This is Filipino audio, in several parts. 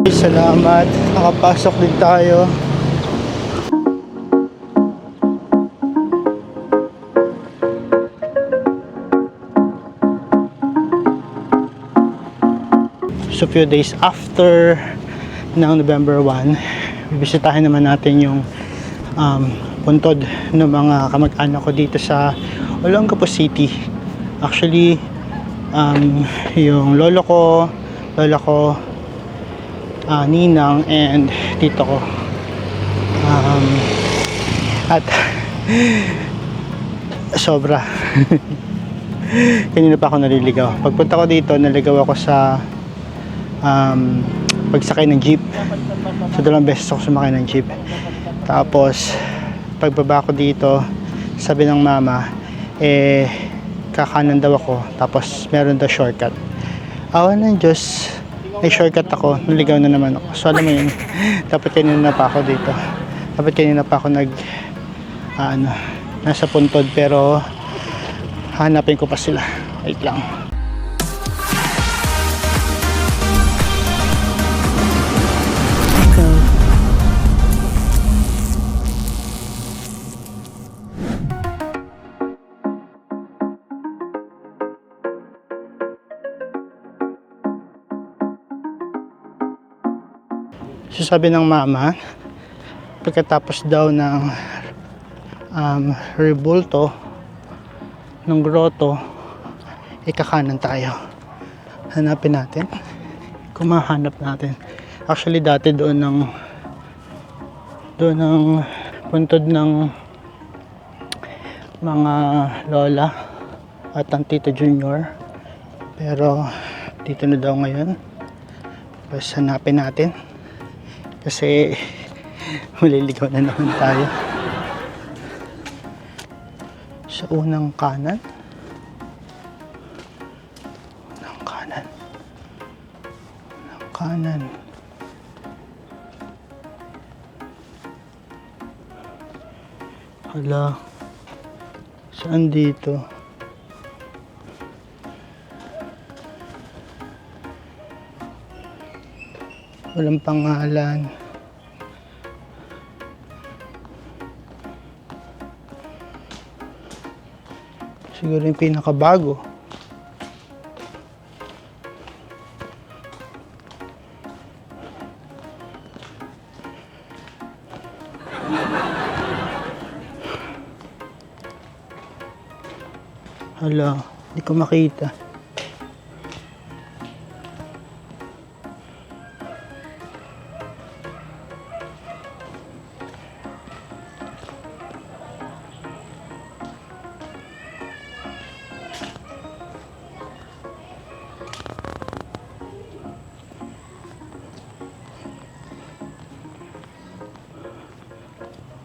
Salamat, nakapasok din tayo. So few days after ng November 1, bibisitahin naman natin yung puntod ng mga kamag-anak ko dito sa Olongapo City. Actually, yung lola ko, ninang, and tito ko. At sobra. Kanina pa ako naliligaw. Pagpunta ko dito, naligaw ako sa pagsakay ng jeep. So dalawang beses ako sumakay ng jeep. Tapos pagbaba ko dito, sabi ng mama, kakanan daw ako, tapos meron daw shortcut. Awa ng Diyos, may shortcut ako, naligaw na naman ako. So alam mo yun, dapat kanina pa ako dito. Dapat kanina pa ako nasa puntod, pero hanapin ko pa sila. Wait lang. So sabi ng mama, pagkatapos daw ng rebulto ng grotto, ikakanan tayo. Hanapin natin kung mahanap natin. Actually dati doon ng puntod ng mga lola at ang tito junior, pero dito na daw ngayon. Tapos hanapin natin kasi maliligaw na naman tayo. Sa unang kanan. Hala, saan dito? Walang pangalan. Siguro yung pinakabago. Hala, hindi ko makita.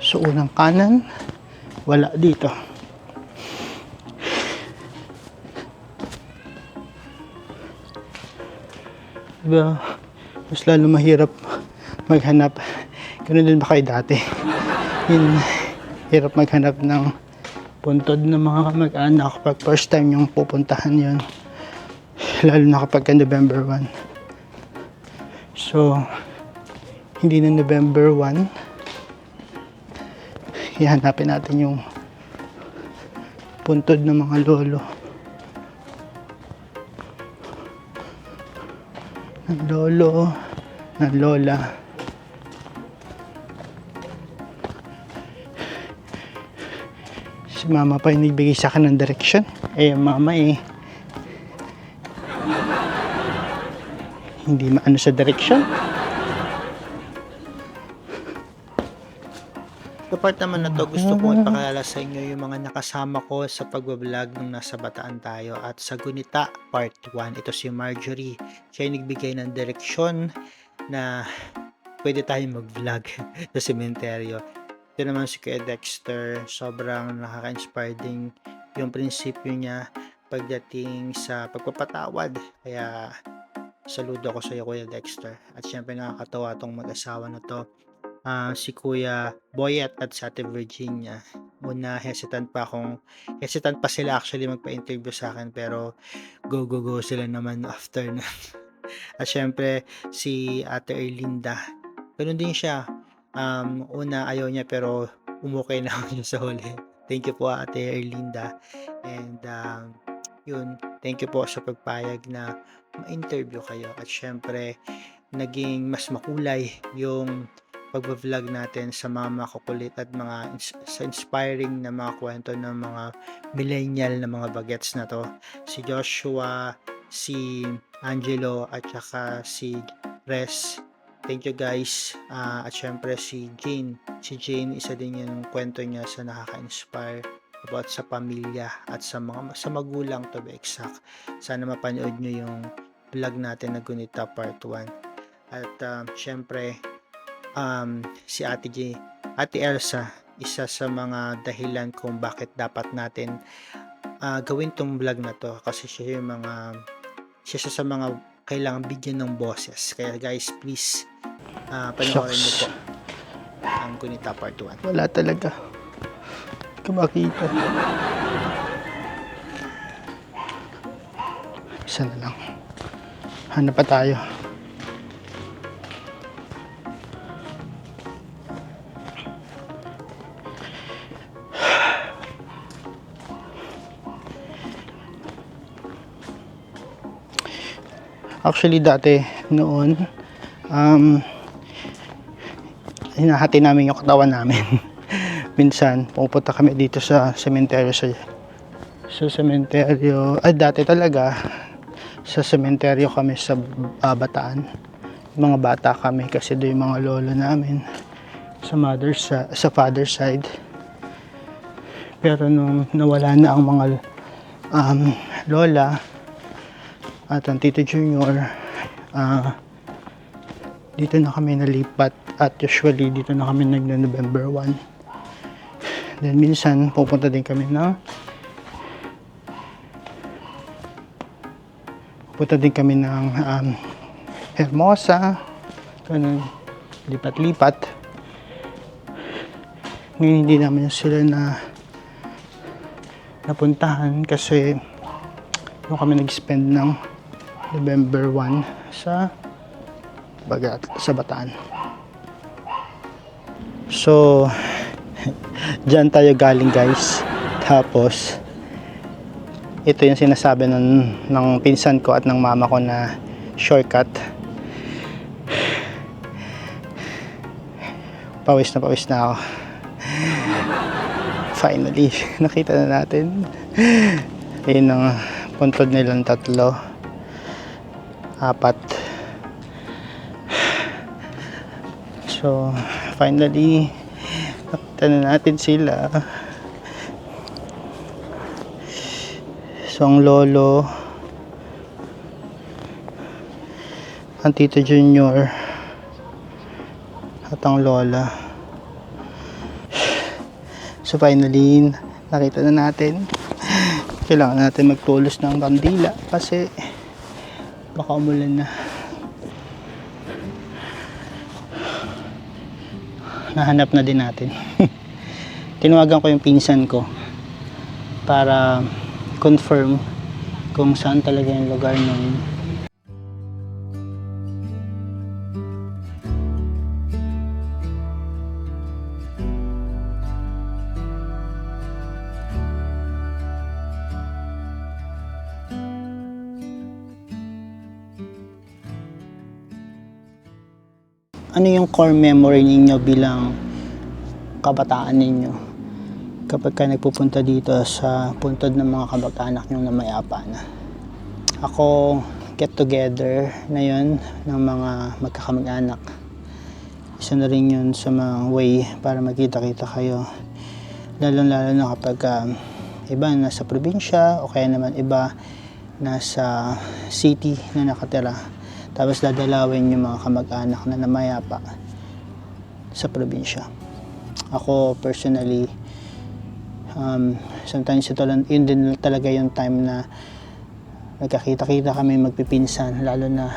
So unang kanan, wala dito. Diba, mas lalo mahirap maghanap. Ganun din ba kayo dati? Hirap maghanap ng puntod ng mga kamag-anak pag first time yung pupuntahan yun. Lalo na kapag November 1. So, hindi na November 1. Ihanapin natin yung puntod ng mga lolo. Ng lolo, ng lola. Si mama pa yung nagbigay sa akin ng direction. Mama hindi maano sa direction. Sa part naman na to, gusto kong ipakilala sa inyo yung mga nakasama ko sa pagbablog nung nasa Bataan tayo. At sa Gunita part 1, ito si Marjorie. Siya yung nagbigay ng direksyon na pwede tayong mag-vlog sa sementeryo. Ito naman si Kuya Dexter, sobrang nakaka-inspire din yung prinsipyo niya pagdating sa pagpapatawad. Kaya saludo ako sa iyo, Kuya Dexter. At syempre nakakatawa tong mag-asawa na to. Si Kuya Boyet at si Ate Virginia. Una, hesitant pa sila actually magpa-interview sa akin, pero go sila naman after na At syempre si Ate Erlinda, gano'n din siya, una ayaw niya pero umukay naman siya sa huli. Thank you po Ate Erlinda, and, yun, thank you po sa pagpayag na ma-interview kayo, at syempre naging mas makulay yung pagvo-vlog natin sa mga makukulit at mga sa inspiring na mga kwento ng mga millennial na mga bagets na 'to. Si Joshua, si Angelo, at saka si Res. Thank you guys. At syempre si Jane. Si Jane, isa din yung kwento niya sa nakaka-inspire about sa pamilya at sa magulang, to be exact. Sana mapanood nyo yung vlog natin na Gunita Part 1. At syempre, si Ate Elsa, isa sa mga dahilan kung bakit dapat natin gawin tong vlog na to, kasi siya sa mga kailangan bigyan ng boses. Kaya guys, please, panoorin niyo po ang Gunita Part 1. Wala talaga. Hindi ko makita. Isa na lang. Hanap pa tayo. Actually dati noon, hinahati namin yung katawan namin. Minsan pupunta kami dito sa sementeryo, sa sementeryo, dati talaga sa sementeryo kami sa Bataan. Mga bata kami kasi doon yung mga lolo namin sa father side. Pero nung nawala na ang mga lola at ang Tito Junior, dito na kami nalipat, at usually dito na kami November 1. Then minsan pupunta din kami ng Hermosa, ganun, lipat-lipat. Ngayon hindi namin sila napuntahan kasi doon kami nag-spend ng November 1 sa Bataan. So dyan tayo galing guys. Tapos ito yung sinasabi ng pinsan ko at ng mama ko na shortcut. Pawis na ako. Finally nakita na natin. Ayun ang puntod nilang 3, 4. So finally nakita na natin sila. So ang lolo, ang Tito Junior, at ang lola. So finally nakita na natin. Kailangan natin magtulos ng kandila kasi baka umulan na. Nahanap na din natin. Tinawagan ko yung pinsan ko para confirm kung saan talaga yung lugar ng ano yung core memory ninyo bilang kabataan ninyo kapag ka nagpupunta dito sa puntod ng mga kamag-anak nyo na mayapa na. Ako, get together na yun ng mga magkakamag-anak. Isa na rin yun sa mga way para magkita-kita kayo. Lalo na kapag iba nasa probinsya o kaya naman iba nasa city na nakatira. Tapos dadalawin yung mga kamag-anak na namayapa sa probinsya. Ako personally, sometimes yun din talaga yung time na nagkakita-kita kami magpipinsan, lalo na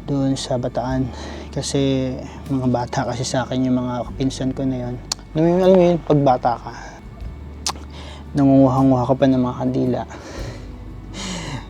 doon sa Bataan. Kasi mga bata kasi sa akin yung mga pinsan ko na yun. Alam mo yun, pag bata ka, nangunguha-nguha ka pa ng mga kandila.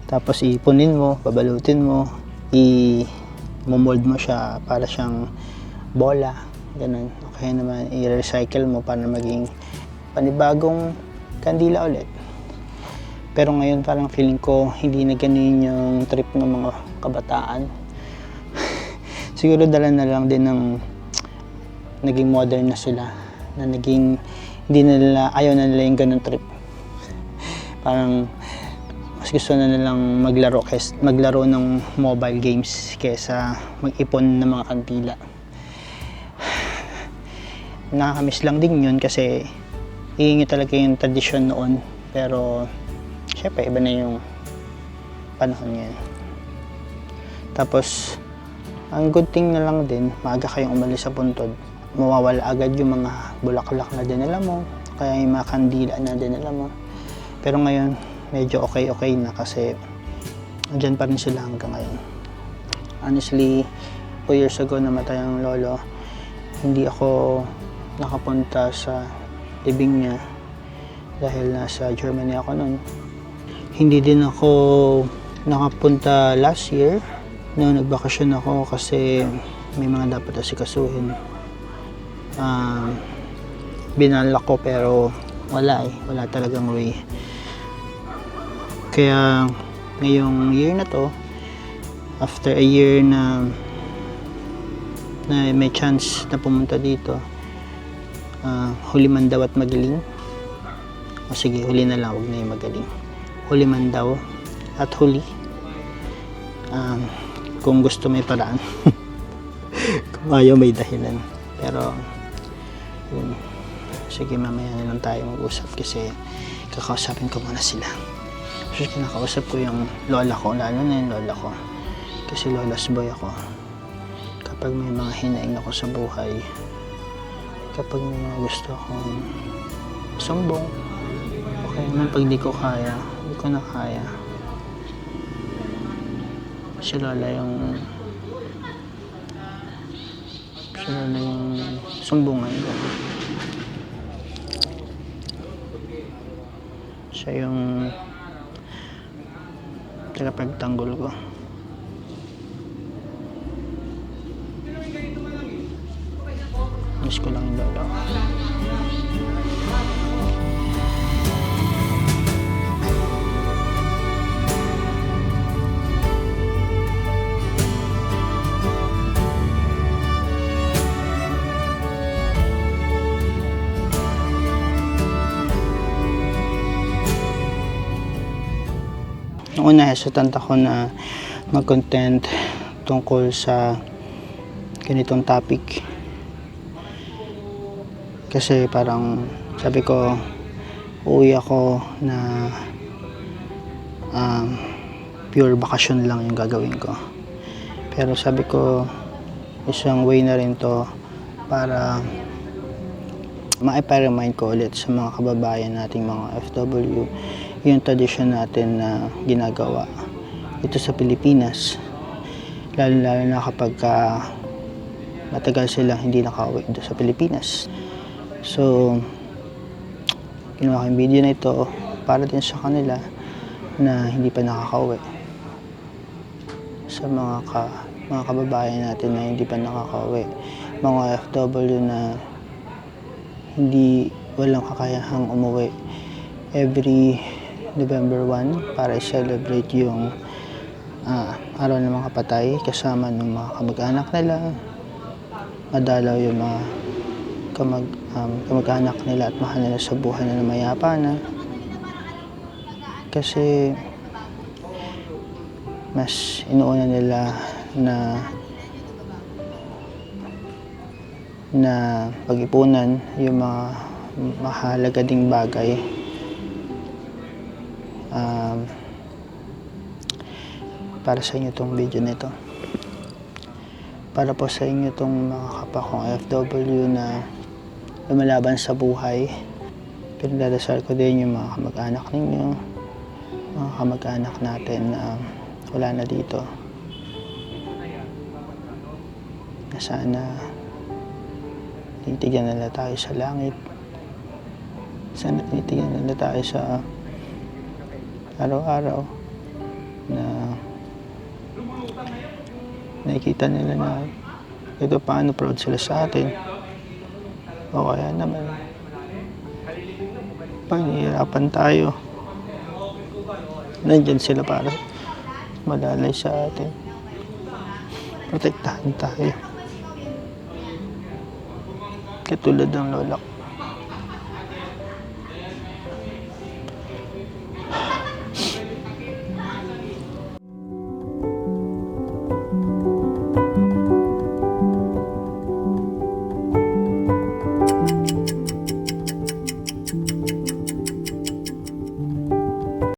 Tapos ipunin mo, babalutin mo, i-mold mo siya para siyang bola, ganun. Okay naman, i-recycle mo para maging panibagong kandila ulit. Pero ngayon parang feeling ko hindi na ganun yung trip ng mga kabataan. Siguro dala na lang din ng naging modern na sila, na naging hindi na nila, ayaw na nila yung ganun trip. Parang mas gusto na nilang maglaro ng mobile games kaysa mag-ipon ng mga kandila. Nakakamiss lang din yun kasi yun talaga yung tradisyon noon, pero syempre iba na yung panahon ngayon. Tapos ang good thing na lang din, maaga kayong umalis sa puntod, mawawala agad yung mga bulaklak na dinala mo, kaya yung mga kandila na dinala mo. Pero ngayon medyo okay na kasi andyan pa rin sila hanggang ngayon. Honestly, 2 years ago namatay ang lolo, hindi ako nakapunta sa libing niya dahil nasa Germany ako noon. Hindi din ako nakapunta last year nung nagbakasyon ako kasi may mga dapat asikasuhin. Binalak ko pero wala talagang way. Kaya ngayong year na to, after a year na may chance na pumunta dito, huli man daw at magaling. O sige, huli na lang, huwag na yung magaling. Huli man daw at huli. Kung gusto may paraan. Kung ayaw may dahilan. Pero yun. Sige, mamaya na lang tayo mag-usap kasi kakausapin ko muna sila. Kasi kinakausap ko yung lola ko, lalo na yung lola ko. Kasi lola's boy ako. Kapag may mga hinaing ako sa buhay, kapag may mga gusto akong sumbong, okay naman pag di ko kaya, hindi ko na kaya. Si lola yung sumbungan ko. Siya yung tagapagtanggol ko. Miss ko lang yung lola. Noong una, hesitant ako na mag-content tungkol sa ganitong topic. Kasi parang sabi ko, uuwi ako na pure bakasyon lang yung gagawin ko. Pero sabi ko, isang way na rin to para ma-remind ko ulit sa mga kababayan nating mga FW yung tradisyon natin na ginagawa dito sa Pilipinas, lalo na kapag matagal sila hindi nakauwi dito sa Pilipinas. So ginawa ko yung video na ito para din sa kanila na hindi pa nakakauwi, sa mga kababayan natin na hindi pa nakakauwi, mga FW na walang kakayahang umuwi every November 1 para i-celebrate yung araw ng mga patay kasama ng mga kamag-anak nila, madalaw yung mga kamag-anak nila at mahal nila sa buhay na mayapa na. Kasi mas inuuna nila na pag-ipunan yung mga mahalaga ding bagay. Para sa inyo tong video nito, para po sa inyo tong mga kapwa kong FW na lumalaban sa buhay. Pinagdadasal ko din yung mga kamag-anak ninyo, mga kamag-anak natin na wala na dito, na sana tinitigyan nila tayo sa langit, sana tinitigyan nila tayo sa araw-araw, na nakikita nila na ito paano proud sila sa atin. O kaya naman, pag nahihirapan tayo, nandyan sila para malalay sa atin. Protektahan tayo. Katulad ng lola ko.